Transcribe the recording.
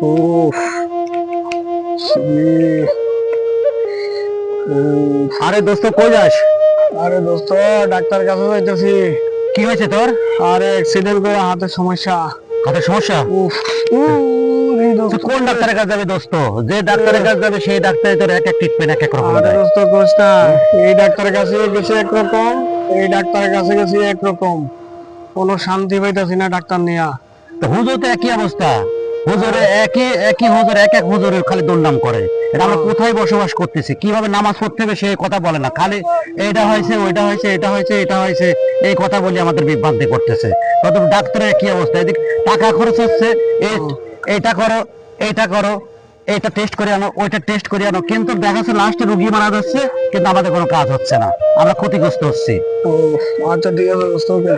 উফ, শরীর। আরে দোস্ত কই যাস? আরে দোস্ত, ডাক্তার কাছে যাইতেছি। কি হয়েছে তোর? আরে অ্যাক্সিডেন্ট করে হাতের সমস্যা। হাতের সমস্যা? উফ, রে তুই দোস্ত। কোন ডাক্তারের কাছে যাবে দোস্ত? যে ডাক্তারের কাছে যাবে সেই ডাক্তারই তোর এক এক ট্রিটমেন্ট এক এক রকম আরে দেয়। দোস্ত কোস না, এই ডাক্তারের কাছে গেছি একরকম, এই ডাক্তারের কাছে গেছি একরকম। কোনো শান্তি পাইতাছি না ডাক্তার নিয়া। তো হুজুর তো একই অবস্থা। হুজুরে একই একই হুজুর এক এক হুজুরের খালি দুর্নাম করে। এটা আমরা কোথায় বসবাস করতেছি, কিভাবে নামাজ পড়তে হবে সে কথা বলে না, খালি এইটা হয়েছে ওইটা হয়েছে এটা হয়েছে এটা হয়েছে এই কথা বলে আমাদের বিভ্রান্তি করতেছে। তত ডাক্তারের একই অবস্থা, এদিক টাকা খরচ হচ্ছে, এইটা করো এইটা করো, এইটা টেস্ট করে আনো ওইটা টেস্ট করে আনো, কিন্তু দেখা যাচ্ছে লাস্টে রুগী মারা যাচ্ছে, কিন্তু আমাদের কোনো কাজ হচ্ছে না, আমরা ক্ষতিগ্রস্ত হচ্ছি। ও, আচ্ছা ঠিক আছে দোস্ত, ওকে।